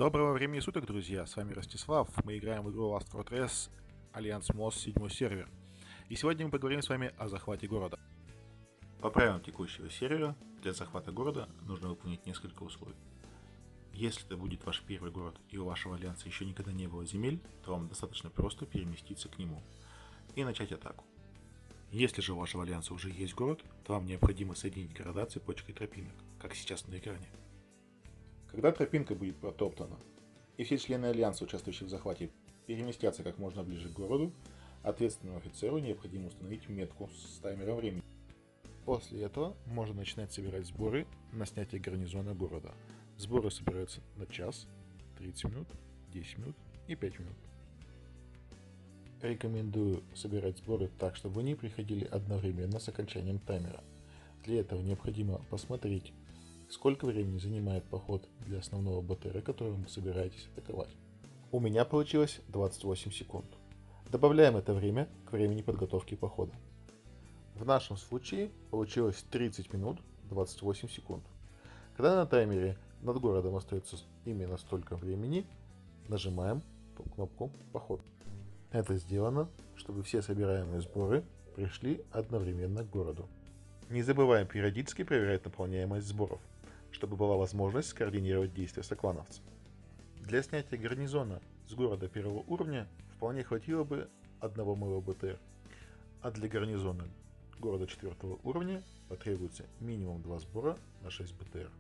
Доброго времени суток, друзья! С вами Ростислав. Мы играем в игру Last Fortress Альянс МОС 7 сервер. И сегодня мы поговорим с вами о захвате города. По правилам текущего сервера, для захвата города нужно выполнить несколько условий. Если это будет ваш первый город и у вашего альянса еще никогда не было земель, то вам достаточно просто переместиться к нему и начать атаку. Если же у вашего альянса уже есть город, то вам необходимо соединить города цепочкой тропинок, как сейчас на экране. Когда тропинка будет протоптана, и все члены Альянса, участвующие в захвате, переместятся как можно ближе к городу, ответственному офицеру необходимо установить метку с таймером времени. После этого можно начинать собирать сборы на снятие гарнизона города. Сборы собираются на час, 30 минут, 10 минут и 5 минут. Рекомендую собирать сборы так, чтобы они приходили одновременно с окончанием таймера. Для этого необходимо посмотреть, сколько времени занимает поход для основного БТРа, который вы собираетесь атаковать. У меня получилось 28 секунд. Добавляем это время к времени подготовки похода. В нашем случае получилось 30 минут 28 секунд. Когда на таймере над городом остается именно столько времени, нажимаем кнопку «Поход». Это сделано, чтобы все собираемые сборы пришли одновременно к городу. Не забываем периодически проверять наполняемость сборов, чтобы была возможность скоординировать действия соклановцев. Для снятия гарнизона с города первого уровня вполне хватило бы одного моего БТР, а для гарнизона города 4 уровня потребуется минимум 2 сбора на 6 БТР.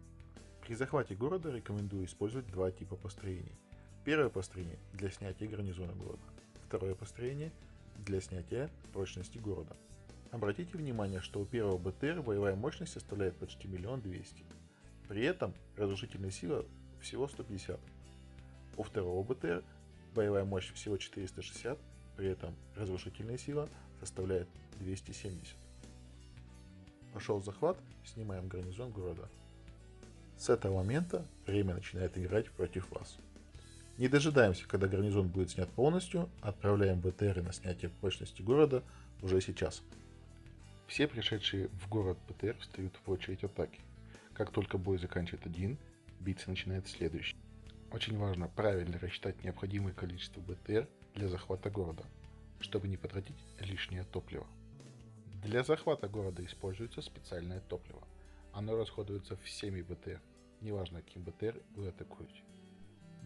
При захвате города рекомендую использовать два типа построений. Первое построение для снятия гарнизона города, второе построение для снятия прочности города. Обратите внимание, что у первого БТР боевая мощность составляет почти 1 200 000. При этом разрушительная сила всего 150. У второго БТР боевая мощь всего 460, при этом разрушительная сила составляет 270. Пошел захват, снимаем гарнизон города. С этого момента время начинает играть против вас. Не дожидаемся, когда гарнизон будет снят полностью, отправляем БТР на снятие прочности города уже сейчас. Все пришедшие в город БТР встают в очередь атаки. Как только бой заканчивает один, биться начинает следующий. Очень важно правильно рассчитать необходимое количество БТР для захвата города, чтобы не потратить лишнее топливо. Для захвата города используется специальное топливо. Оно расходуется всеми БТР, неважно каким БТР вы атакуете.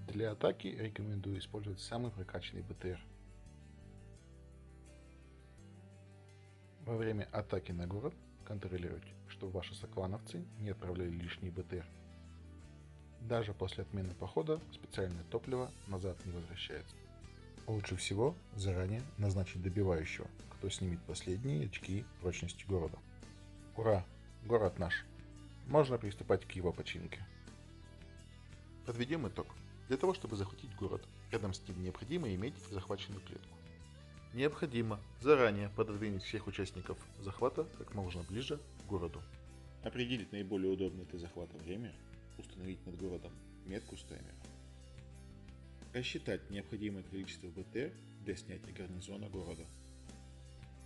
Для атаки рекомендую использовать самый прокачанный БТР. Во время атаки на город контролируйте, чтобы ваши соклановцы не отправляли лишний БТР. Даже после отмены похода специальное топливо назад не возвращается. Лучше всего заранее назначить добивающего, кто снимет последние очки прочности города. Ура! Город наш! Можно приступать к его починке. Подведем итог. Для того, чтобы захватить город, рядом с ним необходимо иметь захваченную клетку. Необходимо заранее пододвинуть всех участников захвата как можно ближе к городу. Определить наиболее удобное для захвата время, установить над городом метку с таймером. Рассчитать необходимое количество БТР для снятия гарнизона города.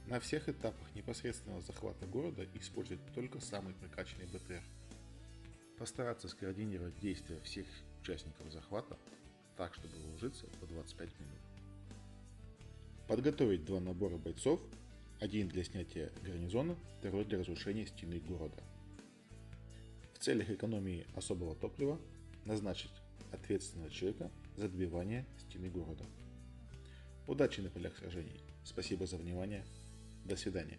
На всех этапах непосредственного захвата города использовать только самый прокачанный БТР. Постараться скоординировать действия всех участников захвата так, чтобы уложиться по 25 минут. Подготовить два набора бойцов, один для снятия гарнизона, второй для разрушения стены города. В целях экономии особого топлива назначить ответственного человека за добивание стены города. Удачи на полях сражений. Спасибо за внимание. До свидания.